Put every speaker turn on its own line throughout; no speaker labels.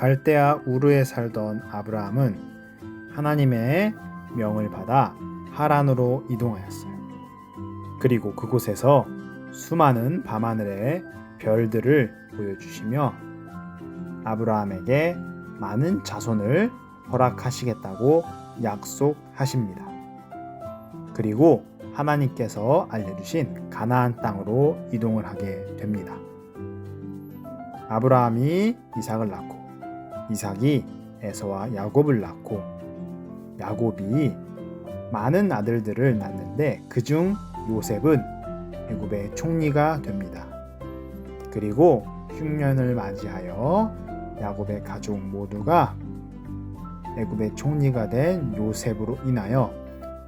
갈대아 우르에 살던 아브라함은 하나님의 명을 받아 하란으로 이동하였어요. 그리고 그곳에서 수많은 밤하늘의 별들을 보여주시며 아브라함에게 많은 자손을 허락하시겠다고 약속하십니다. 그리고 하나님께서 알려주신 가나안 땅으로 이동을 하게 됩니다. 아브라함이 이삭을 낳고 이삭이 에서와 야곱을 낳고 야곱이 많은 아들들을 낳는데 그중 요셉은 애굽의 총리가 됩니다. 그리고 흉년을 맞이하여 야곱의 가족 모두가 애굽의 총리가 된 요셉으로 인하여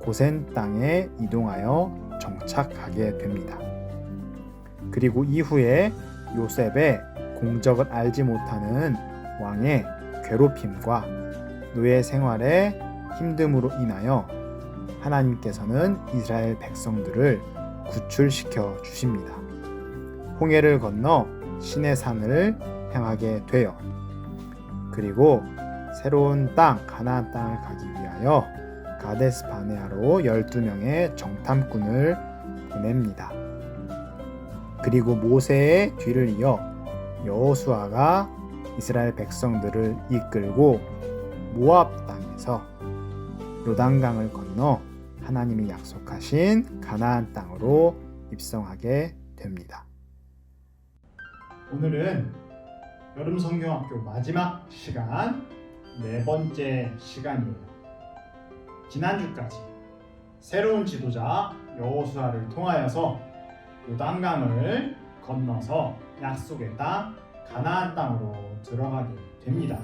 고센 땅에 이동하여 정착하게 됩니다. 그리고 이후에 요셉의 공적을 알지 못하는 왕의 괴롭힘과 노예 생활의 힘듦으로 인하여 하나님께서는 이스라엘 백성들을 구출시켜 주십니다. 홍해를 건너 시내산을 향하게 되어 그리고 새로운 땅 가나안 땅을 가기 위하여 가데스 바네아로 12명의 정탐꾼을 보냅니다. 그리고 모세의 뒤를 이어 여호수아가 이스라엘 백성들을 이끌고 모압 땅에서 요단강을 건너 하나님이 약속하신 가나안 땅으로 입성하게 됩니다. 오늘은 여름 성경학교 마지막 시간, 네 번째 시간이에요. 지난주까지 새로운 지도자 여호수아를 통하여서 요단강을 건너서 약속의 땅 가나안 땅으로 들어가게 됩니다.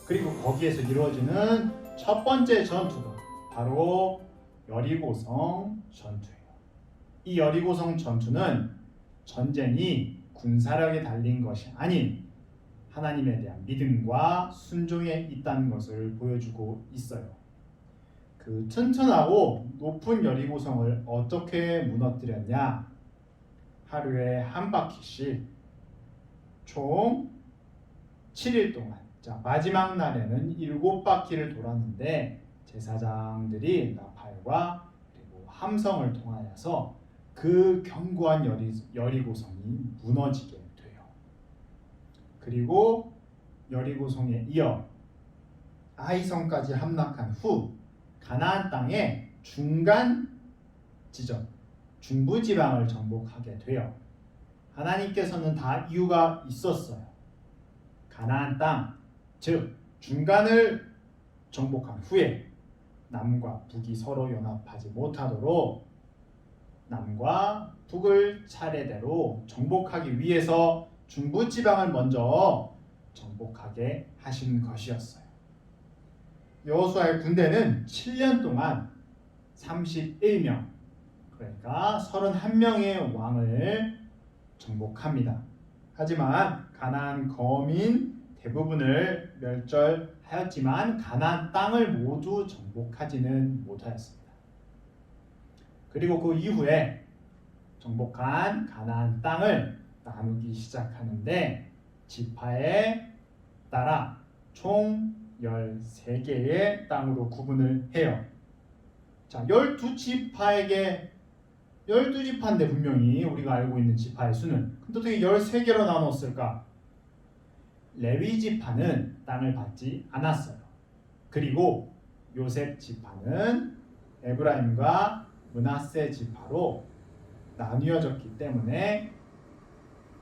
그리고 거기에서 이루어지는 첫 번째 전투가 바로 여리고성 전투예요. 이 여리고성 전투는 전쟁이 군사력에 달린 것이 아닌 하나님에 대한 믿음과 순종에 있다는 것을 보여주고 있어요. 그 튼튼하고 높은 여리고성을 어떻게 무너뜨렸냐? 하루에 한 바퀴씩 총 7일 동안, 마지막 날에는 7바퀴를 돌았는데 제사장들이 나팔과 그리고 함성을 통하여서 그 견고한 여리고성이 무너지게 돼요. 그리고 여리고성에 이어 아이성까지 함락한 후 가나안 땅의 중간 지점, 중부지방을 정복하게 돼요. 하나님께서는 다 이유가 있었어요. 가나안 땅, 즉 중간을 정복한 후에 남과 북이 서로 연합하지 못하도록 남과 북을 차례대로 정복하기 위해서 중부지방을 먼저 정복하게 하신 것이었어요. 여호수아의 군대는 7년 동안 31명, 그러니까 31명의 왕을 정복합니다. 하지만 가나안 거민 대부분을 멸절하였지만 가나안 땅을 모두 정복하지는 못하였습니다. 그리고 그 이후에 정복한 가나안 땅을 나누기 시작하는데 지파에 따라 총 13개의 땅으로 구분을 해요. 12지파에게 12지파인데 분명히 우리가 알고 있는 지파의 수는 근데 어떻게 13개로 나눴을까? 레위 지파는 땅을 받지 않았어요. 그리고 요셉 지파는 에브라임과 므낫세 지파로 나뉘어졌기 때문에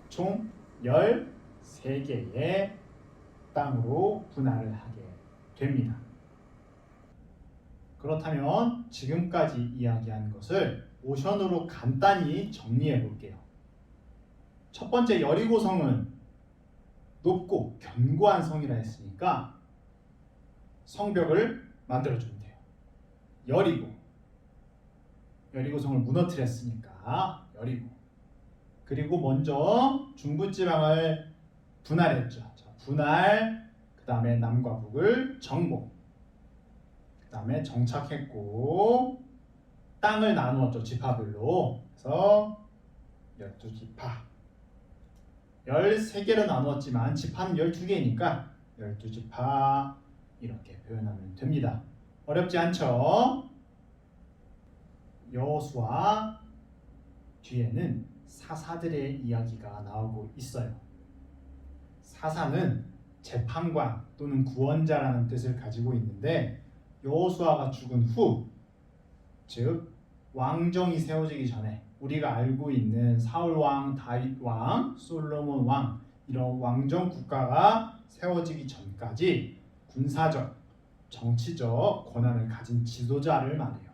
총 13개의 땅으로 분할을 하게 됩니다. 그렇다면 지금까지 이야기한 것을 모션으로 간단히 정리해 볼게요. 첫 번째 여리고성은 높고 견고한 성이라 했으니까 성벽을 만들어주면 돼요. 여리고성을 무너뜨렸으니까 여리고. 그리고 먼저 중부지방을 분할했죠. 분할, 그 다음에 남과 북을 정복, 그 다음에 정착했고 땅을 나누었죠. 지파별로. 그래서 12지파. 13개로 나누었지만 지파는 12개니까 12지파 이렇게 표현하면 됩니다. 어렵지 않죠? 여호수아 뒤에는 사사들의 이야기가 나오고 있어요. 사사는 재판관 또는 구원자라는 뜻을 가지고 있는데 여호수아가 죽은 후, 즉 왕정이 세워지기 전에 우리가 알고 있는 사울 왕, 다윗 왕, 솔로몬 왕 이런 왕정 국가가 세워지기 전까지 군사적, 정치적 권한을 가진 지도자를 말해요.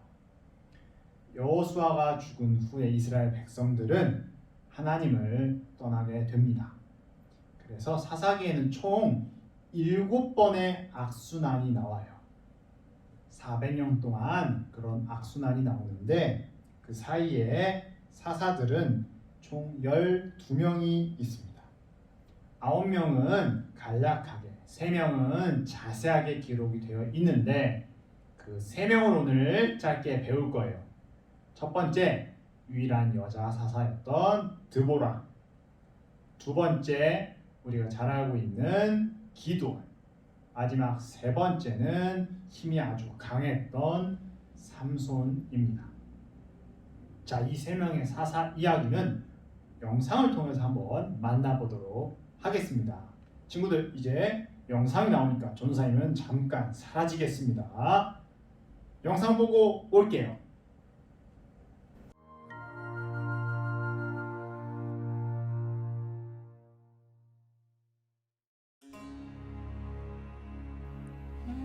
여호수아가 죽은 후에 이스라엘 백성들은 하나님을 떠나게 됩니다. 그래서 사사기에는 총 7번의 악순환이 나와요. 400년 동안 그런 악순환이 나오는데 그 사이에 사사들은 총 12명이 있습니다. 9명은 간략하게, 3명은 자세하게 기록이 되어 있는데 그 3명을 오늘 짧게 배울 거예요. 첫 번째, 유일한 여자 사사였던 드보라. 두 번째, 우리가 잘 알고 있는 기드온. 마지막 세 번째는 힘이 아주 강했던 삼손입니다. 자, 이 3명의 사사 이야기는 영상을 통해서 한번 만나보도록 하겠습니다. 친구들, 이제 영상이 나오니까 전도사님은 잠깐 사라지겠습니다. 영상 보고 올게요.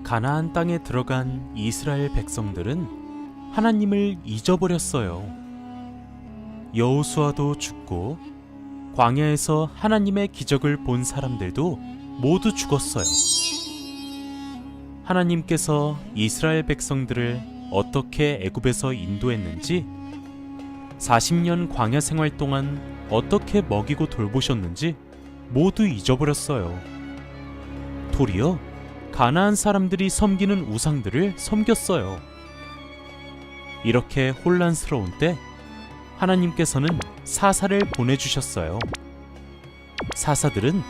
가나안 땅에 들어간 이스라엘 백성들은 하나님을 잊어버렸어요. 여호수아도 죽고 광야에서 하나님의 기적을 본 사람들도 모두 죽었어요. 하나님께서 이스라엘 백성들을 어떻게 애굽에서 인도했는지, 40년 광야 생활 동안 어떻게 먹이고 돌보셨는지 모두 잊어버렸어요. 도리어 가나안 사람들이 섬기는 우상들을 섬겼어요. 이렇게 혼란스러운 때 하나님께서는 사사를 보내주셨어요. 사사들은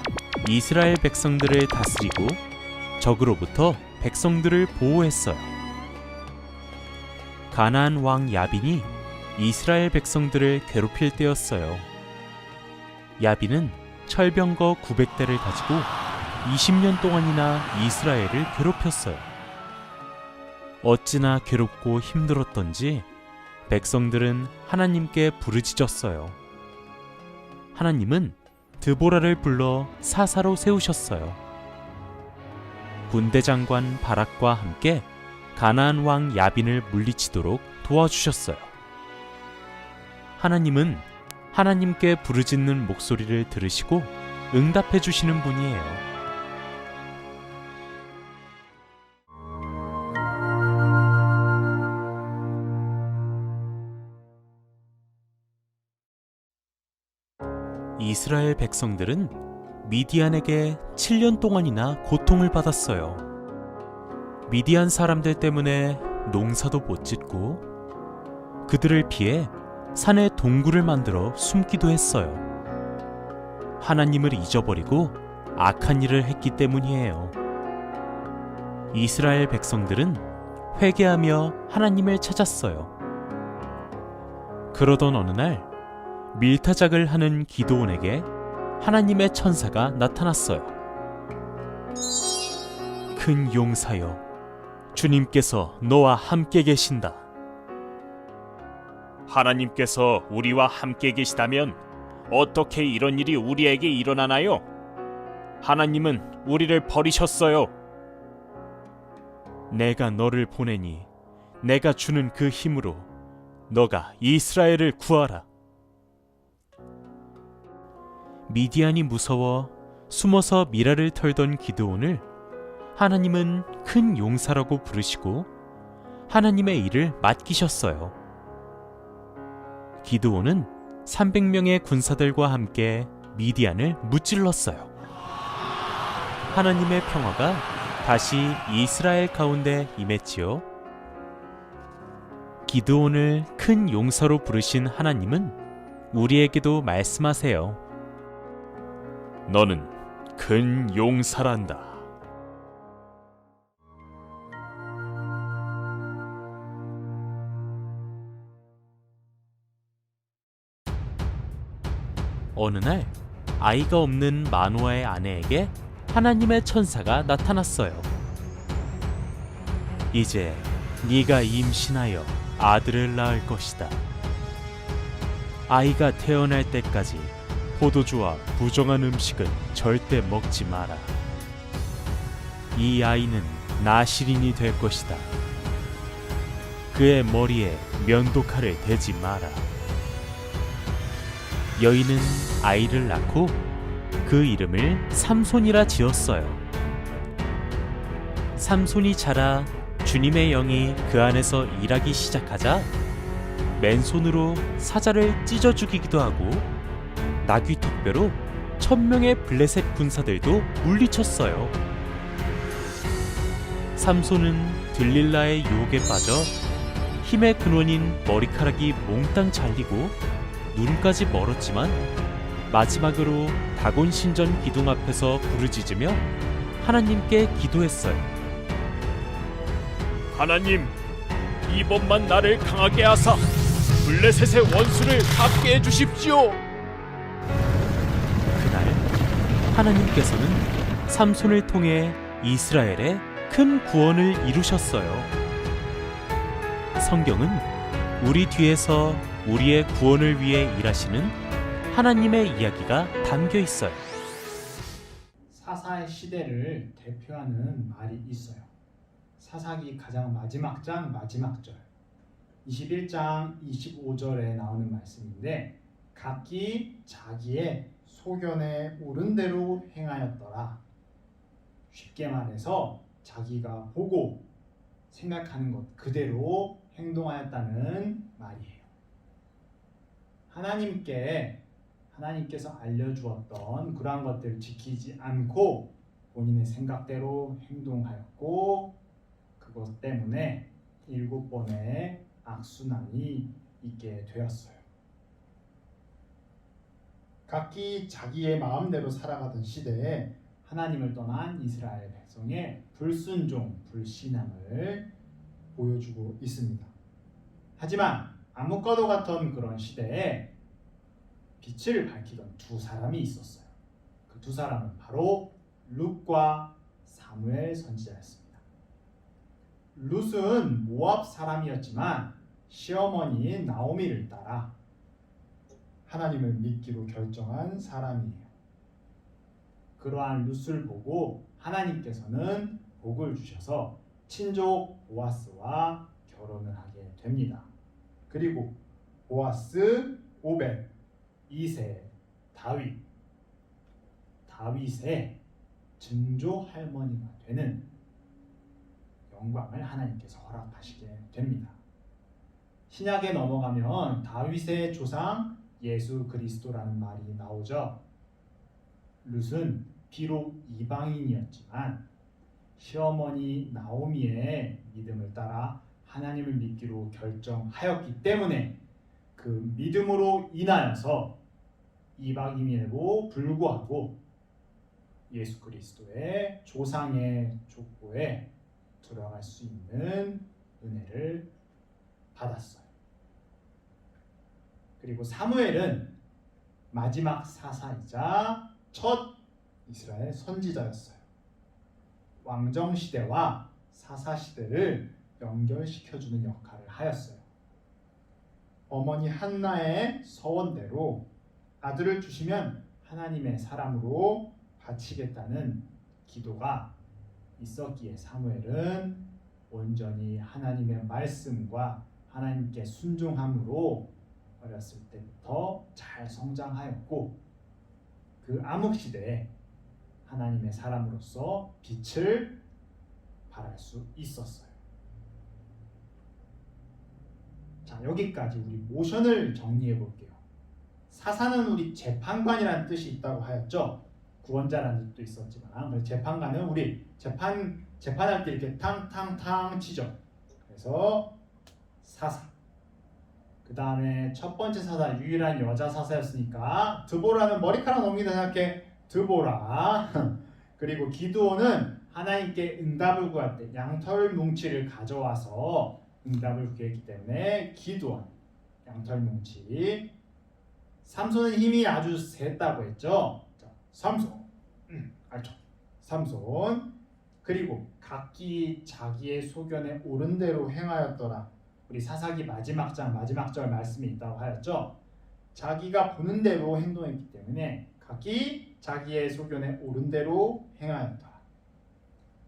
이스라엘 백성들을 다스리고 적으로부터 백성들을 보호했어요. 가나안 왕 야빈이 이스라엘 백성들을 괴롭힐 때였어요. 야빈은 철병거 900대를 가지고 20년 동안이나 이스라엘을 괴롭혔어요. 어찌나 괴롭고 힘들었던지 백성들은 하나님께 부르짖었어요. 하나님은 드보라를 불러 사사로 세우셨어요. 군대장관 바락과 함께 가나안 왕 야빈을 물리치도록 도와주셨어요. 하나님은 하나님께 부르짖는 목소리를 들으시고 응답해 주시는 분이에요. 이스라엘 백성들은 미디안에게 7년 동안이나 고통을 받았어요. 미디안 사람들 때문에 농사도 못 짓고 그들을 피해 산에 동굴을 만들어 숨기도 했어요. 하나님을 잊어버리고 악한 일을 했기 때문이에요. 이스라엘 백성들은 회개하며 하나님을 찾았어요. 그러던 어느 날 밀타작을 하는 기드온에게 하나님의 천사가 나타났어요. 큰 용사여, 주님께서 너와 함께 계신다.
하나님께서 우리와 함께 계시다면 어떻게 이런 일이 우리에게 일어나나요? 하나님은 우리를 버리셨어요.
내가 너를 보내니 내가 주는 그 힘으로 너가 이스라엘을 구하라. 미디안이 무서워 숨어서 미라를 털던 기드온을 하나님은 큰 용사라고 부르시고 하나님의 일을 맡기셨어요. 기드온은 300명의 군사들과 함께 미디안을 무찔렀어요. 하나님의 평화가 다시 이스라엘 가운데 임했지요. 기드온을 큰 용사로 부르신 하나님은 우리에게도 말씀하세요.
너는 큰 용사란다.
어느 날 아이가 없는 마노아의 아내에게 하나님의 천사가 나타났어요. 이제 네가 임신하여 아들을 낳을 것이다. 아이가 태어날 때까지 포도주와 부정한 음식은 절대 먹지 마라. 이 아이는 나실인이 될 것이다. 그의 머리에 면도칼을 대지 마라. 여인은 아이를 낳고 그 이름을 삼손이라 지었어요. 삼손이 자라 주님의 영이 그 안에서 일하기 시작하자 맨손으로 사자를 찢어 죽이기도 하고 나귀 턱뼈로 1000명의 블레셋 군사들도 물리쳤어요. 삼손은 들릴라의 유혹에 빠져 힘의 근원인 머리카락이 몽땅 잘리고 눈까지 멀었지만 마지막으로 다곤 신전 기둥 앞에서 부르짖으며 하나님께 기도했어요.
하나님, 이번만 나를 강하게 하사 블레셋의 원수를 갚게 해주십시오.
그날 하나님께서는 삼손을 통해 이스라엘에 큰 구원을 이루셨어요. 성경은 우리 뒤에서 우리의 구원을 위해 일하시는 하나님의 이야기가 담겨 있어요.
사사의 시대를 대표하는 말이 있어요. 사사기 가장 마지막 장 마지막 절 21장 25절에 나오는 말씀인데 각기 자기의 소견에 옳은 대로 행하였더라. 쉽게 말해서 자기가 보고 생각하는 것 그대로 행동하였다는 말이에요. 하나님께서 알려주었던 그러한 것들을 지키지 않고 본인의 생각대로 행동하였고 그것 때문에 7번의 악순환이 있게 되었어요. 각기 자기의 마음대로 살아가던 시대에 하나님을 떠난 이스라엘 백성의 불순종, 불신앙을 보여주고 있습니다. 하지만 암흑과도 같은 그런 시대에 빛을 밝히던 두 사람이 있었어요. 그 두 사람은 바로 룻과 사무엘 선지자였습니다. 룻은 모압 사람이었지만 시어머니인 나오미를 따라 하나님을 믿기로 결정한 사람이에요. 그러한 룻을 보고 하나님께서는 복을 주셔서 친족 보아스와 결혼을 하게 됩니다. 그리고 보아스, 오벳, 이세, 다윗의 증조 할머니가 되는 영광을 하나님께서 허락하시게 됩니다. 신약에 넘어가면 다윗의 조상 예수 그리스도라는 말이 나오죠. 룻은 비록 이방인이었지만 시어머니 나오미의 믿음을 따라 하나님을 믿기로 결정하였기 때문에 그 믿음으로 인하여서 이방인에도 불구하고 예수 그리스도의 조상의 족보에 들어갈 수 있는 은혜를 받았어요. 그리고 사무엘은 마지막 사사이자 첫 이스라엘 선지자였어요. 왕정 시대와 사사 시대를 연결시켜주는 역할을 하였어요. 어머니 한나의 서원대로 아들을 주시면 하나님의 사람으로 바치겠다는 기도가 있었기에 사무엘은 온전히 하나님의 말씀과 하나님께 순종함으로 어렸을 때부터 잘 성장하였고 그 암흑 시대에 하나님의 사람으로서 빛을 발할 수 있었어요. 자, 여기까지 우리 모션을 정리해 볼게요. 사사는 우리 재판관이라는 뜻이 있다고 하였죠. 구원자라는 뜻도 있었지만 재판관은 우리 재판할 때 이렇게 탕탕탕 치죠. 그래서 사사. 그 다음에 첫 번째 사사 유일한 여자 사사였으니까 드보라는 머리카락 넘기다 생각해. 드보라 그리고 기드온은 하나님께 응답을 구할 때 양털 뭉치를 가져와서 응답을 구했기 때문에 기드온 양털 뭉치. 삼손은 힘이 아주 셌다고 했죠. 자, 삼손 알죠? 삼손 그리고 각기 자기의 소견에 옳은 대로 행하였더라. 우리 사사기 마지막 장 마지막 절 말씀이 있다고 하였죠. 자기가 보는 대로 행동했기 때문에 각기 자기의 소견에 옳은 대로 행하였다.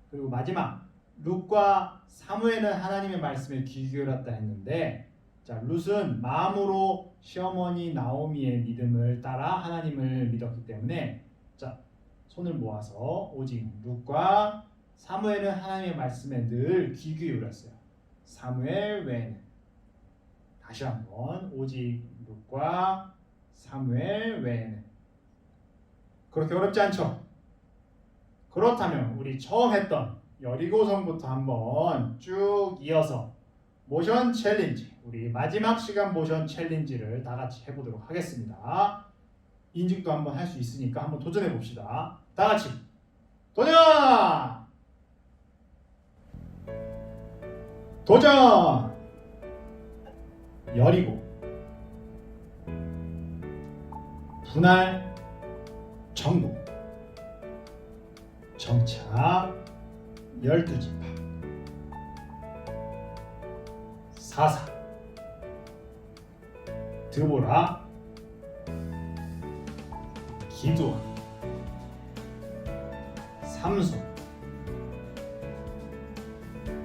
그리고 마지막 룻과 사무엘은 하나님의 말씀에 귀 기울였다 했는데, 자 룻은 마음으로 시어머니 나오미의 믿음을 따라 하나님을 믿었기 때문에 자 손을 모아서 오직 룻과 사무엘은 하나님의 말씀에 늘 귀 기울였어요. 사무엘 외에는. 다시 한번 오직 룻과 사무엘 외에는. 그렇게 어렵지 않죠? 그렇다면 우리 처음 했던 여리고성부터 한번 쭉 이어서 모션 챌린지, 우리 마지막 시간 모션 챌린지를 다 같이 해보도록 하겠습니다. 인증도 한번 할 수 있으니까 한번 도전해 봅시다. 다 같이 도전! 도전! 여리고 분할 정복 정착 12지파 사사 드보라 기드온 삼손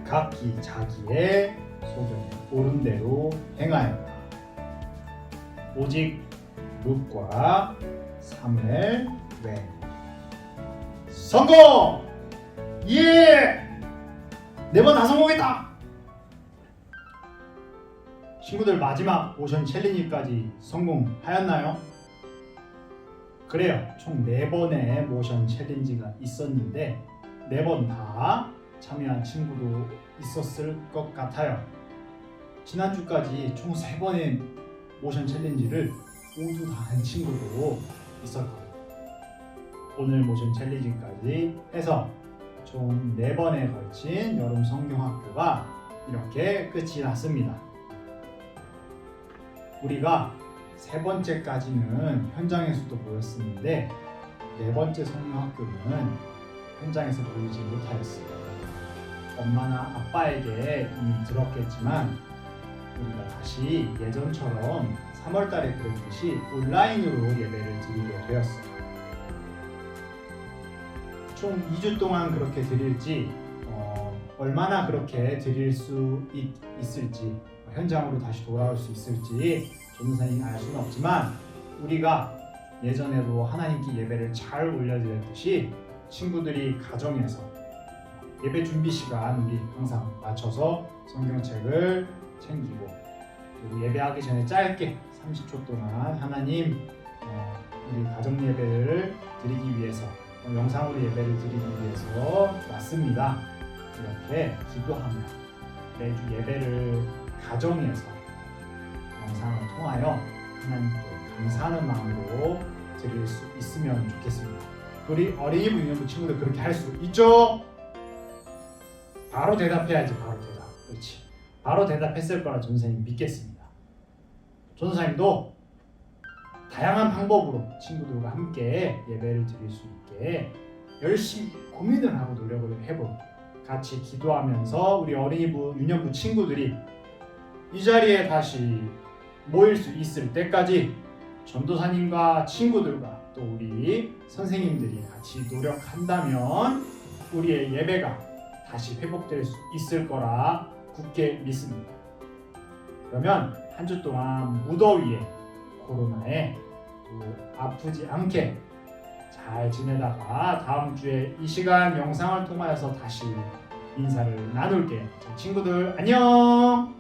각기 자기의 소견에 옳은 대로 행하였다. 오직 룻과 사무엘 외에. 성공! 예! 4번 다 성공했다! 친구들 마지막 모션 챌린지까지 성공하였나요? 그래요. 총 4번의 모션 챌린지가 있었는데 4번 다 참여한 친구도 있었을 것 같아요. 지난주까지 총 3번의 모션 챌린지를 모두 다 한 친구도 있을 거예요. 오늘 모션 챌린지까지 해서 총 4번에 걸친 여름 성경학교가 이렇게 끝이 났습니다. 우리가 3번째까지는 현장에서도 모였었는데 4번째 성경학교는 현장에서 모이지 못하였습니다. 엄마나 아빠에게 이미 들었겠지만 우리가 다시 예전처럼 3월달에 그랬듯이 온라인으로 예배를 드리게 되었어요. 총 2주 동안 그렇게 드릴지 얼마나 그렇게 드릴 수 있을지 현장으로 다시 돌아올 수 있을지 전도사님이 알 수는 없지만 우리가 예전에도 하나님께 예배를 잘 올려드렸듯이 친구들이 가정에서 예배 준비 시간 우리 항상 맞춰서 성경책을 챙기고 그리고 예배하기 전에 짧게 30초 동안 하나님 우리 가정 예배를 드리기 위해서 영상으로 예배를 드리기 위해서 왔습니다. 이렇게 기도하며 매주 예배를 가정에서 영상을 통하여 하나님께 감사하는 마음으로 드릴 수 있으면 좋겠습니다. 우리 어린이부 유년부 친구들 그렇게 할 수 있죠? 바로 대답해야지. 바로 대답. 그렇지. 바로 대답했을 거라 전도사님 믿겠습니다. 전도사님도 다양한 방법으로 친구들과 함께 예배를 드릴 수 있게 열심히 고민을 하고 노력을 해볼게요. 같이 기도하면서 우리 어린이부 유년부 친구들이 이 자리에 다시 모일 수 있을 때까지 전도사님과 친구들과 또 우리 선생님들이 같이 노력한다면 우리의 예배가 다시 회복될 수 있을 거라 굳게 믿습니다. 그러면 한 주 동안 무더위에 코로나에 또 아프지 않게 잘 지내다가 다음 주에 이 시간 영상을 통하여서 다시 인사를 나눌게요. 친구들 안녕!